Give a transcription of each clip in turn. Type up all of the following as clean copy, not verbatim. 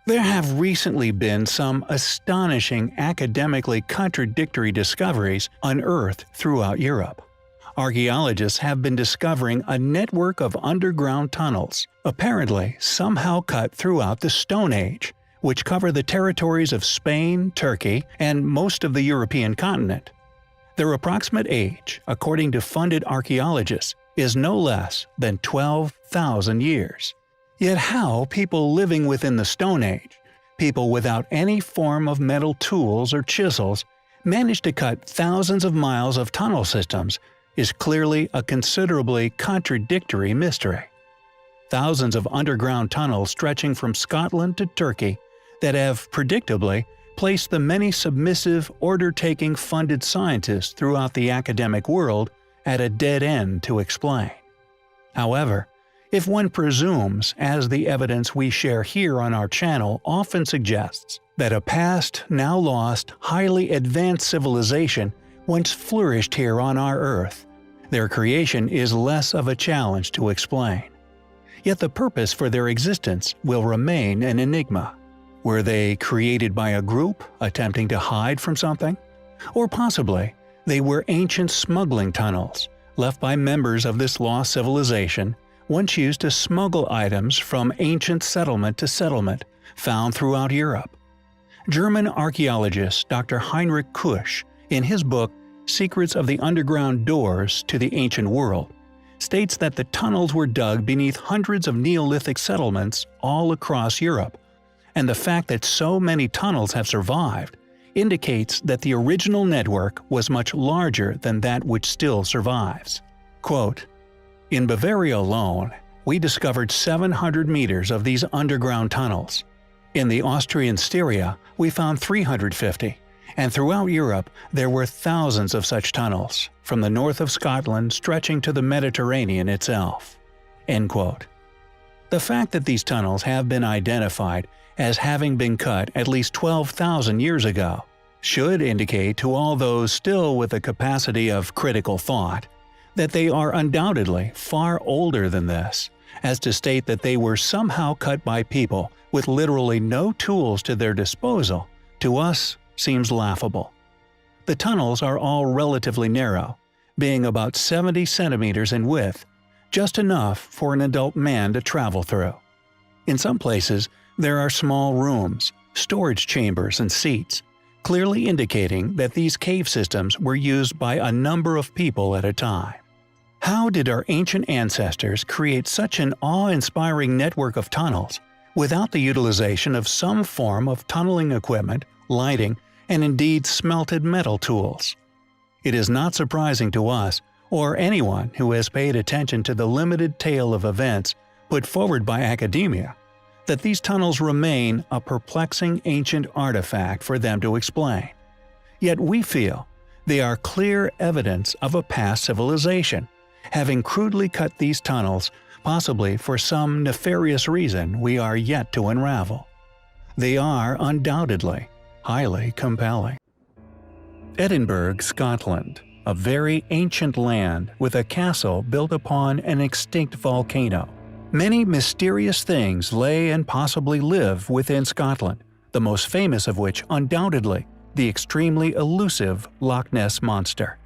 There have recently been some astonishing academically contradictory discoveries unearthed throughout Europe. Archaeologists have been discovering a network of underground tunnels, apparently somehow cut throughout the Stone Age, which cover the territories of Spain, Turkey, and most of the European continent. Their approximate age, according to funded archaeologists, is no less than 12,000 years. Yet how people living within the Stone Age, people without any form of metal tools or chisels, managed to cut thousands of miles of tunnel systems is clearly a considerably contradictory mystery. Thousands of underground tunnels stretching from Scotland to Turkey that have, predictably, placed the many submissive, order-taking funded scientists throughout the academic world at a dead end to explain. However, if one presumes, as the evidence we share here on our channel often suggests, that a past, now lost, highly advanced civilization once flourished here on our Earth, their creation is less of a challenge to explain. Yet the purpose for their existence will remain an enigma. Were they created by a group attempting to hide from something? Or possibly, they were ancient smuggling tunnels, left by members of this lost civilization, once used to smuggle items from ancient settlement to settlement, found throughout Europe. German archaeologist Dr. Heinrich Kusch, in his book Secrets of the Underground Doors to the Ancient World, states that the tunnels were dug beneath hundreds of Neolithic settlements all across Europe, and the fact that so many tunnels have survived indicates that the original network was much larger than that which still survives. Quote, "In Bavaria alone, we discovered 700 meters of these underground tunnels. In the Austrian Styria, we found 350, and throughout Europe there were thousands of such tunnels, from the north of Scotland stretching to the Mediterranean itself." End quote. The fact that these tunnels have been identified as having been cut at least 12,000 years ago should indicate to all those still with the capacity of critical thought that they are undoubtedly far older than this, as to state that they were somehow cut by people with literally no tools to their disposal, to us seems laughable. The tunnels are all relatively narrow, being about 70 centimeters in width, just enough for an adult man to travel through. In some places, there are small rooms, storage chambers and seats, clearly indicating that these cave systems were used by a number of people at a time. How did our ancient ancestors create such an awe-inspiring network of tunnels without the utilization of some form of tunneling equipment, lighting, and indeed smelted metal tools? It is not surprising to us, or anyone who has paid attention to the limited tale of events put forward by academia, that these tunnels remain a perplexing ancient artifact for them to explain. Yet we feel they are clear evidence of a past civilization, having crudely cut these tunnels, possibly for some nefarious reason we are yet to unravel. They are undoubtedly highly compelling. Edinburgh, Scotland, a very ancient land with a castle built upon an extinct volcano. Many mysterious things lay and possibly live within Scotland, the most famous of which undoubtedly the extremely elusive Loch Ness Monster.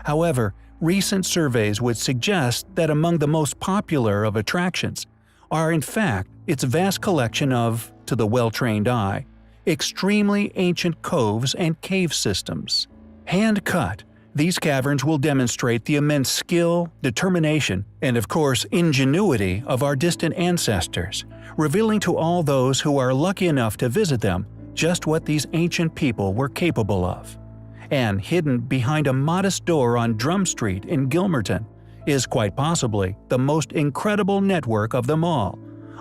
However, recent surveys would suggest that among the most popular of attractions are in fact its vast collection of, to the well-trained eye, extremely ancient coves and cave systems. Hand-cut, these caverns will demonstrate the immense skill, determination, and of course ingenuity of our distant ancestors, revealing to all those who are lucky enough to visit them just what these ancient people were capable of. And hidden behind a modest door on Drum Street in Gilmerton is quite possibly the most incredible network of them all: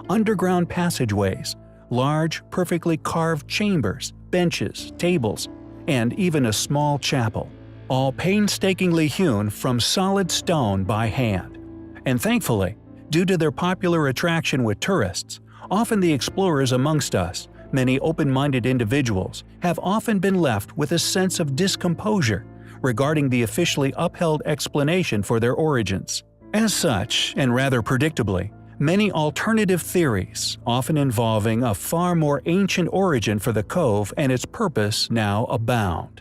underground passageways, large, perfectly carved chambers, benches, tables, and even a small chapel, all painstakingly hewn from solid stone by hand. And thankfully, due to their popular attraction with tourists, often the explorers amongst us, many open-minded individuals, have often been left with a sense of discomposure regarding the officially upheld explanation for their origins. As such, and rather predictably, Many alternative theories, often involving a far more ancient origin for the cove and its purpose, now abound.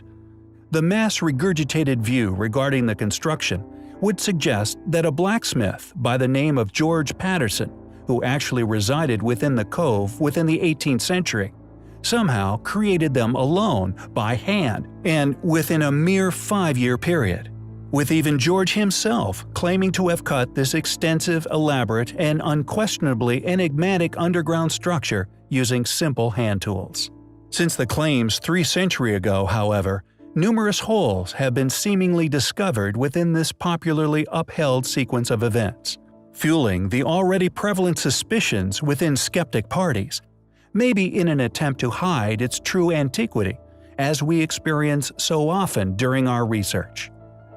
The mass regurgitated view regarding the construction would suggest that a blacksmith by the name of George Patterson, who actually resided within the cove within the 18th century, somehow created them alone by hand and within a mere 5-year period, with even George himself claiming to have cut this extensive, elaborate, and unquestionably enigmatic underground structure using simple hand tools. Since the claims 3 centuries ago, however, numerous holes have been seemingly discovered within this popularly upheld sequence of events, fueling the already prevalent suspicions within skeptic parties, maybe in an attempt to hide its true antiquity, as we experience so often during our research.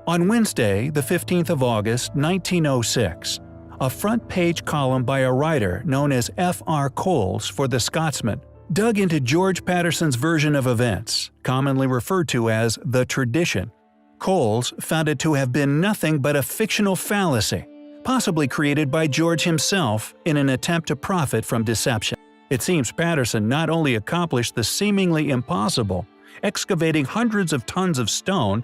On Wednesday, the 15th of August, 1906, a front-page column by a writer known as F.R. Coles for The Scotsman dug into George Patterson's version of events, commonly referred to as the tradition. Coles found it to have been nothing but a fictional fallacy, possibly created by George himself in an attempt to profit from deception. It seems Patterson not only accomplished the seemingly impossible, excavating hundreds of tons of stone,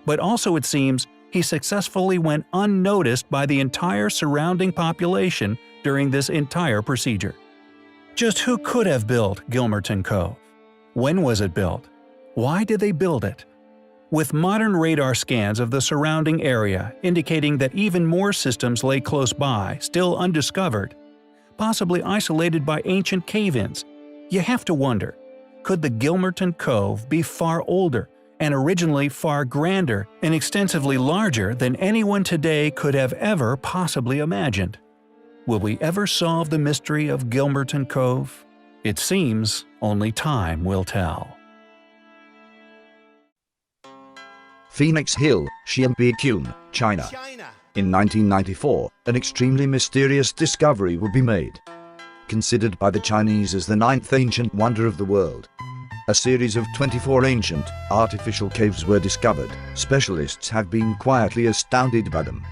but also it seems he successfully went unnoticed by the entire surrounding population during this entire procedure. Just who could have built Gilmerton Cove? When was it built? Why did they build it? With modern radar scans of the surrounding area indicating that even more systems lay close by, still undiscovered, possibly isolated by ancient cave-ins, you have to wonder, could the Gilmerton Cove be far older and originally far grander and extensively larger than anyone today could have ever possibly imagined? Will we ever solve the mystery of Gilmerton Cove? It seems only time will tell. Phoenix Hill, Xianbeiqun, China. In 1994, an extremely mysterious discovery would be made. Considered by the Chinese as the 9th ancient wonder of the world, a series of 24 ancient, artificial caves were discovered. Specialists have been quietly astounded by them.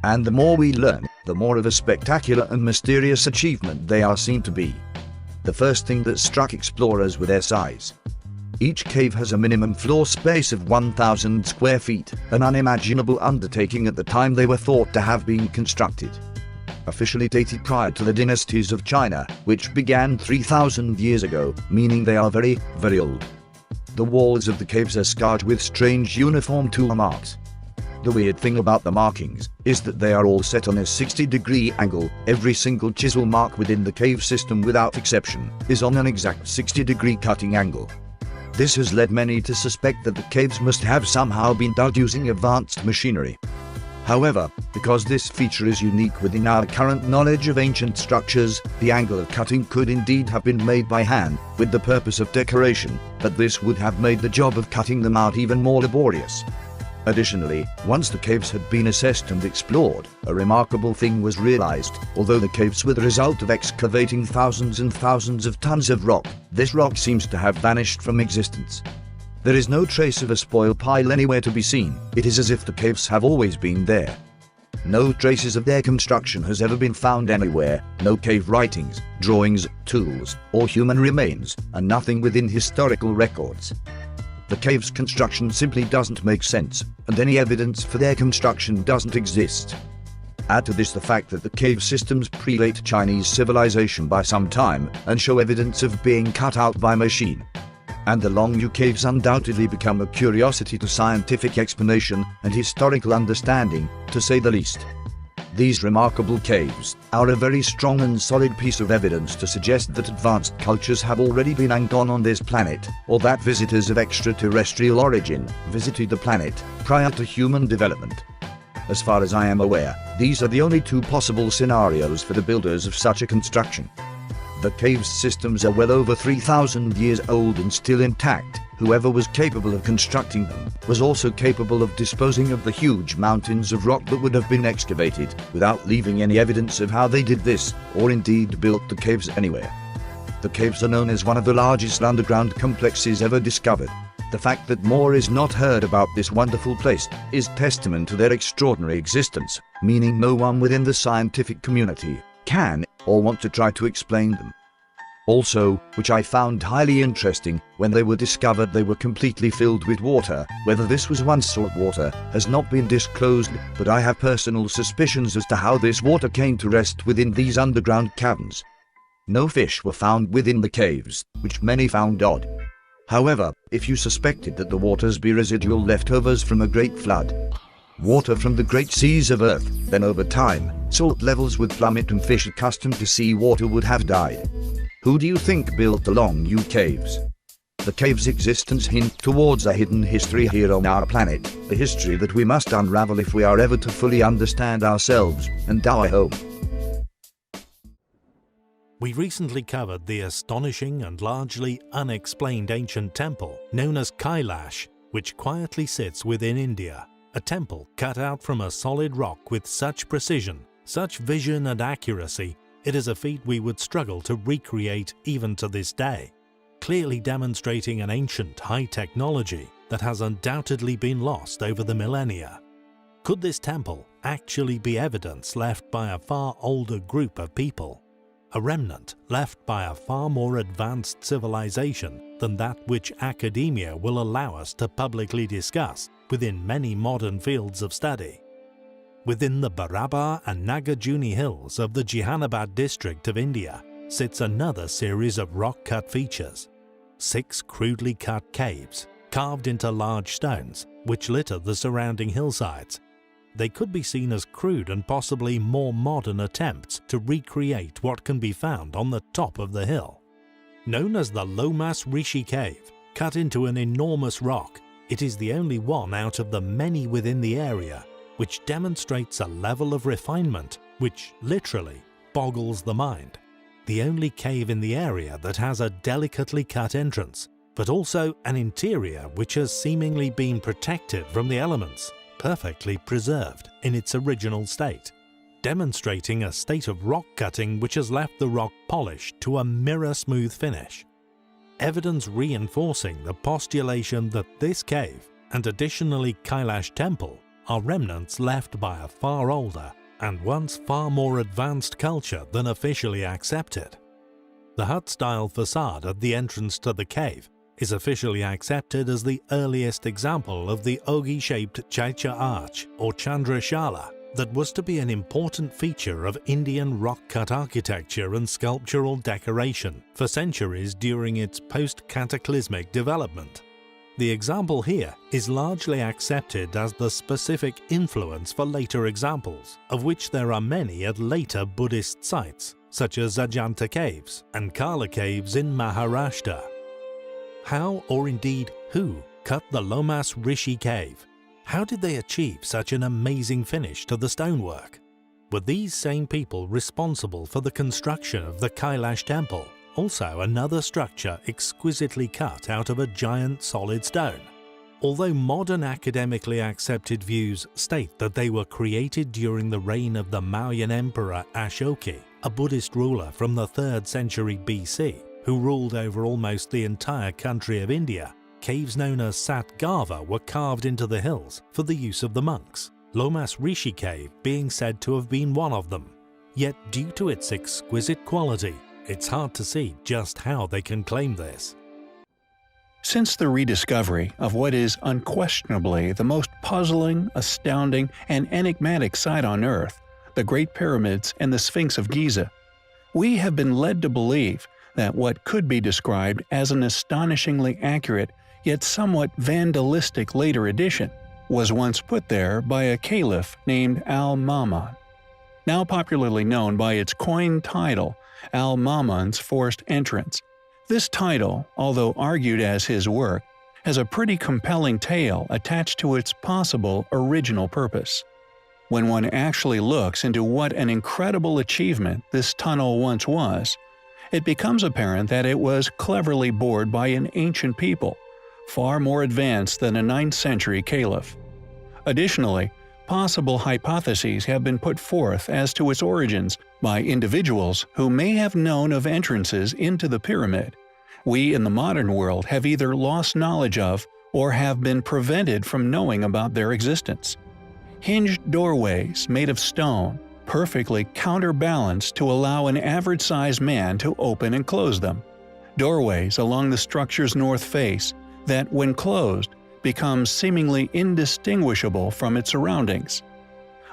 And the more we learn, the more of a spectacular and mysterious achievement they are seen to be. The first thing that struck explorers was their size. Each cave has a minimum floor space of 1,000 square feet, an unimaginable undertaking at the time they were thought to have been constructed. Officially dated prior to the dynasties of China, which began 3,000 years ago, meaning they are very, very old. The walls of the caves are scarred with strange uniform tool marks. The weird thing about the markings is that they are all set on a 60-degree angle. Every single chisel mark within the cave system without exception is on an exact 60-degree cutting angle. This has led many to suspect that the caves must have somehow been dug using advanced machinery. However, because this feature is unique within our current knowledge of ancient structures, the angle of cutting could indeed have been made by hand, with the purpose of decoration, but this would have made the job of cutting them out even more laborious. Additionally, once the caves had been assessed and explored, a remarkable thing was realized. Although the caves were the result of excavating thousands and thousands of tons of rock, this rock seems to have vanished from existence. There is no trace of a spoil pile anywhere to be seen. It is as if the caves have always been there. No traces of their construction has ever been found anywhere, no cave writings, drawings, tools, or human remains, and nothing within historical records. The cave's construction simply doesn't make sense, and any evidence for their construction doesn't exist. Add to this the fact that the cave systems predate Chinese civilization by some time and show evidence of being cut out by machine. And the Longyu caves undoubtedly become a curiosity to scientific explanation and historical understanding, to say the least. These remarkable caves are a very strong and solid piece of evidence to suggest that advanced cultures have already been and gone on this planet, or that visitors of extraterrestrial origin visited the planet prior to human development. As far as I am aware, these are the only two possible scenarios for the builders of such a construction. The cave systems are well over 3,000 years old and still intact. Whoever was capable of constructing them was also capable of disposing of the huge mountains of rock that would have been excavated without leaving any evidence of how they did this, or indeed built the caves anywhere. The caves are known as one of the largest underground complexes ever discovered. The fact that more is not heard about this wonderful place is testament to their extraordinary existence, meaning no one within the scientific community can or want to try to explain them. Also, which I found highly interesting, when they were discovered they were completely filled with water. Whether this was once salt water has not been disclosed, but I have personal suspicions as to how this water came to rest within these underground caverns. No fish were found within the caves, which many found odd. However, if you suspected that the waters be residual leftovers from a great flood, water from the great seas of Earth, then over time, salt levels would plummet and fish accustomed to sea water would have died. Who do you think built the long U caves? The cave's existence hints towards a hidden history here on our planet, a history that we must unravel if we are ever to fully understand ourselves and our home. We recently covered the astonishing and largely unexplained ancient temple known as Kailash, which quietly sits within India. A temple cut out from a solid rock with such precision, such vision and accuracy, it is a feat we would struggle to recreate even to this day, clearly demonstrating an ancient high technology that has undoubtedly been lost over the millennia. Could this temple actually be evidence left by a far older group of people? A remnant left by a far more advanced civilization than that which academia will allow us to publicly discuss within many modern fields of study. Within the Barabar and Nagarjuni hills of the Jehanabad district of India sits another series of rock-cut features. 6 crudely cut caves, carved into large stones, which litter the surrounding hillsides. They could be seen as crude and possibly more modern attempts to recreate what can be found on the top of the hill. Known as the Lomas Rishi Cave, cut into an enormous rock, it is the only one out of the many within the area, which demonstrates a level of refinement which literally boggles the mind. The only cave in the area that has a delicately cut entrance, but also an interior which has seemingly been protected from the elements, perfectly preserved in its original state, demonstrating a state of rock cutting which has left the rock polished to a mirror-smooth finish. Evidence reinforcing the postulation that this cave, and additionally Kailash Temple, are remnants left by a far older and once far more advanced culture than officially accepted. The hut-style facade at the entrance to the cave is officially accepted as the earliest example of the ogee-shaped Chaitya arch or Chandrashala that was to be an important feature of Indian rock-cut architecture and sculptural decoration for centuries during its post-cataclysmic development. The example here is largely accepted as the specific influence for later examples, of which there are many at later Buddhist sites, such as Ajanta Caves and Kala Caves in Maharashtra. How, or indeed who, cut the Lomas Rishi Cave? How did they achieve such an amazing finish to the stonework? Were these same people responsible for the construction of the Kailash Temple? Also another structure exquisitely cut out of a giant solid stone. Although modern academically accepted views state that they were created during the reign of the Mauryan Emperor Ashoka, a Buddhist ruler from the 3rd century BC, who ruled over almost the entire country of India, caves known as Satgava were carved into the hills for the use of the monks, Lomas Rishi Cave being said to have been one of them. Yet due to its exquisite quality, it's hard to see just how they can claim this. Since the rediscovery of what is unquestionably the most puzzling, astounding, and enigmatic site on Earth, the Great Pyramids and the Sphinx of Giza, we have been led to believe that what could be described as an astonishingly accurate yet somewhat vandalistic later addition was once put there by a caliph named Al-Ma'mun. Now popularly known by its coined title, Al-Ma'mun's Forced Entrance. This title, although argued as his work, has a pretty compelling tale attached to its possible original purpose. When one actually looks into what an incredible achievement this tunnel once was, it becomes apparent that it was cleverly bored by an ancient people, far more advanced than a 9th century caliph. Additionally, possible hypotheses have been put forth as to its origins by individuals who may have known of entrances into the pyramid. We in the modern world have either lost knowledge of or have been prevented from knowing about their existence. Hinged doorways made of stone, perfectly counterbalanced to allow an average-sized man to open and close them. Doorways along the structure's north face that, when closed, become seemingly indistinguishable from its surroundings.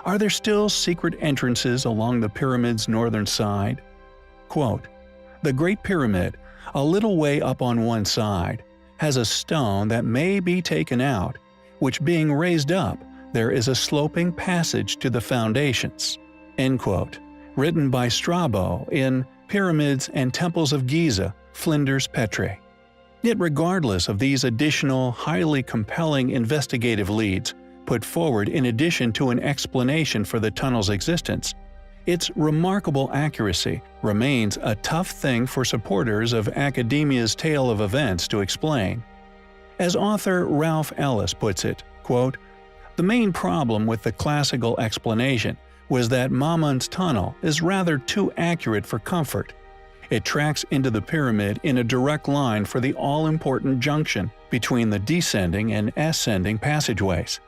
Are there still secret entrances along the pyramid's northern side? Quote, "The Great Pyramid, a little way up on one side, has a stone that may be taken out, which being raised up, there is a sloping passage to the foundations." End quote. Written by Strabo in Pyramids and Temples of Giza, Flinders Petrie. Yet regardless of these additional, highly compelling investigative leads put forward in addition to an explanation for the tunnel's existence, its remarkable accuracy remains a tough thing for supporters of academia's tale of events to explain. As author Ralph Ellis puts it, quote, "The main problem with the classical explanation was that Mamun's tunnel is rather too accurate for comfort. It tracks into the pyramid in a direct line for the all-important junction between the descending and ascending passageways.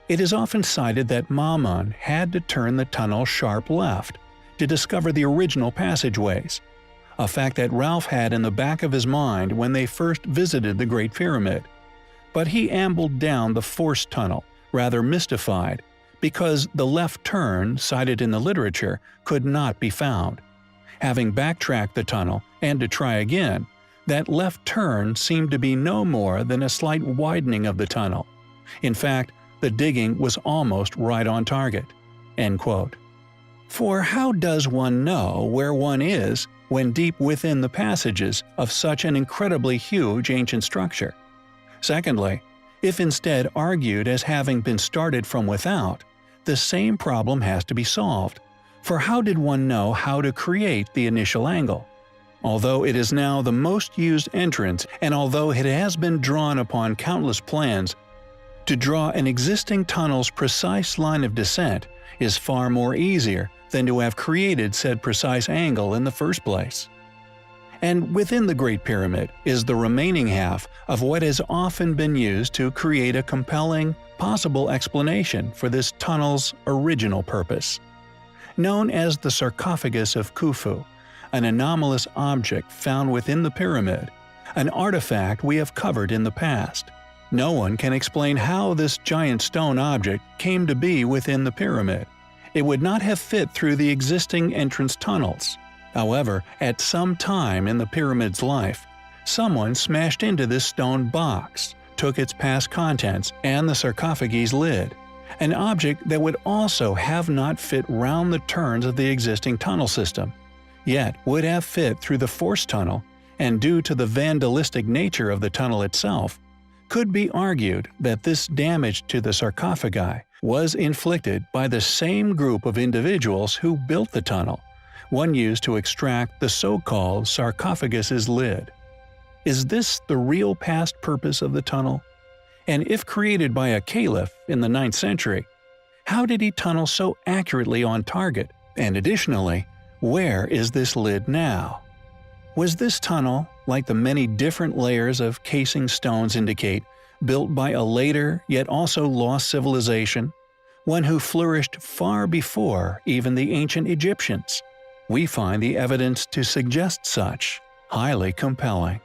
It is often cited that Mamun had to turn the tunnel sharp left to discover the original passageways, a fact that Ralph had in the back of his mind when they first visited the Great Pyramid. But he ambled down the forced tunnel, rather mystified, because the left turn cited in the literature could not be found. Having backtracked the tunnel and to try again, that left turn seemed to be no more than a slight widening of the tunnel. In fact, the digging was almost right on target." End quote. For how does one know where one is when deep within the passages of such an incredibly huge ancient structure? Secondly, if instead argued as having been started from without, the same problem has to be solved. For how did one know how to create the initial angle? Although it is now the most used entrance, and although it has been drawn upon countless plans, to draw an existing tunnel's precise line of descent is far more easier than to have created said precise angle in the first place. And within the Great Pyramid is the remaining half of what has often been used to create a compelling, possible explanation for this tunnel's original purpose. Known as the sarcophagus of Khufu, an anomalous object found within the pyramid, an artifact we have covered in the past. No one can explain how this giant stone object came to be within the pyramid. It would not have fit through the existing entrance tunnels. However, at some time in the pyramid's life, someone smashed into this stone box, took its past contents and the sarcophagus lid, an object that would also have not fit round the turns of the existing tunnel system, yet would have fit through the forced tunnel, and due to the vandalistic nature of the tunnel itself, could be argued that this damage to the sarcophagi was inflicted by the same group of individuals who built the tunnel, one used to extract the so-called sarcophagus's lid. Is this the real past purpose of the tunnel? And if created by a caliph in the 9th century, how did he tunnel so accurately on target? And additionally, where is this lid now? Was this tunnel, like the many different layers of casing stones indicate, built by a later yet also lost civilization, one who flourished far before even the ancient Egyptians? We find the evidence to suggest such highly compelling.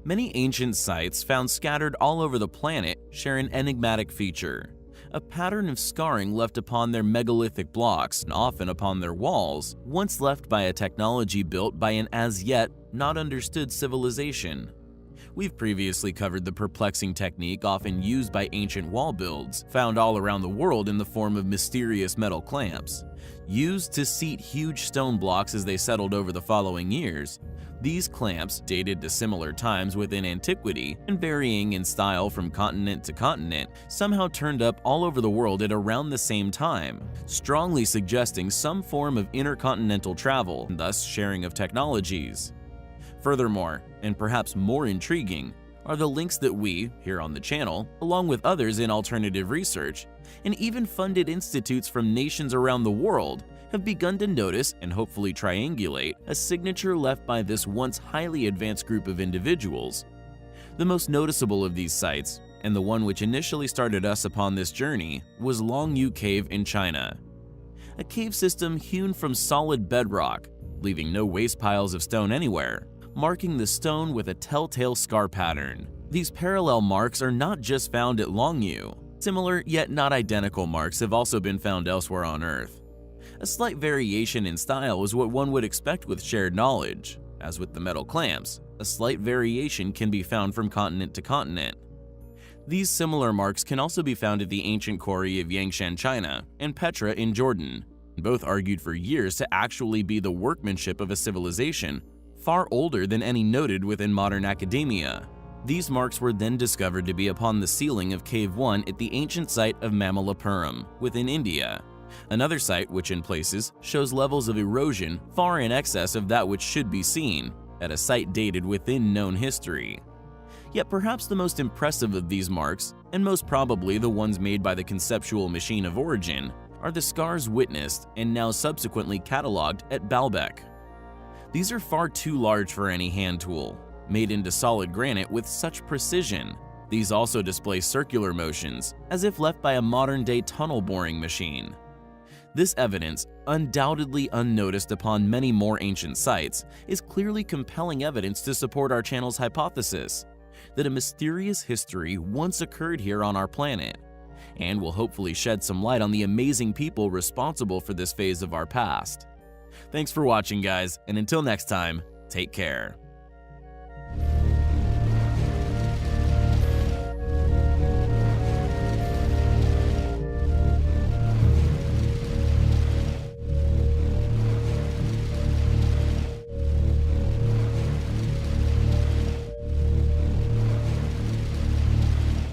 Many ancient sites found scattered all over the planet share an enigmatic feature: a pattern of scarring left upon their megalithic blocks and often upon their walls, once left by a technology built by an as yet not understood civilization. We've previously covered the perplexing technique often used by ancient wall builds, found all around the world in the form of mysterious metal clamps. Used to seat huge stone blocks as they settled over the following years, these clamps, dated to similar times within antiquity and varying in style from continent to continent, somehow turned up all over the world at around the same time, strongly suggesting some form of intercontinental travel and thus sharing of technologies. Furthermore, and perhaps more intriguing, are the links that we, here on the channel, along with others in alternative research, and even funded institutes from nations around the world, have begun to notice and hopefully triangulate a signature left by this once highly advanced group of individuals. The most noticeable of these sites, and the one which initially started us upon this journey, was Longyu Cave in China. A cave system hewn from solid bedrock, leaving no waste piles of stone anywhere, marking the stone with a telltale scar pattern. These parallel marks are not just found at Longyu. Similar yet not identical marks have also been found elsewhere on Earth. A slight variation in style is what one would expect with shared knowledge. As with the metal clamps, a slight variation can be found from continent to continent. These similar marks can also be found at the ancient quarry of Yangshan, China, and Petra in Jordan, both argued for years to actually be the workmanship of a civilization far older than any noted within modern academia. These marks were then discovered to be upon the ceiling of Cave 1 at the ancient site of Mamallapuram within India, another site which in places shows levels of erosion far in excess of that which should be seen at a site dated within known history. Yet perhaps the most impressive of these marks, and most probably the ones made by the conceptual machine of origin, are the scars witnessed and now subsequently catalogued at Baalbek. These are far too large for any hand tool, made into solid granite with such precision. These also display circular motions, as if left by a modern-day tunnel boring machine. This evidence, undoubtedly unnoticed upon many more ancient sites, is clearly compelling evidence to support our channel's hypothesis that a mysterious history once occurred here on our planet, and will hopefully shed some light on the amazing people responsible for this phase of our past. Thanks for watching, guys, and until next time, take care.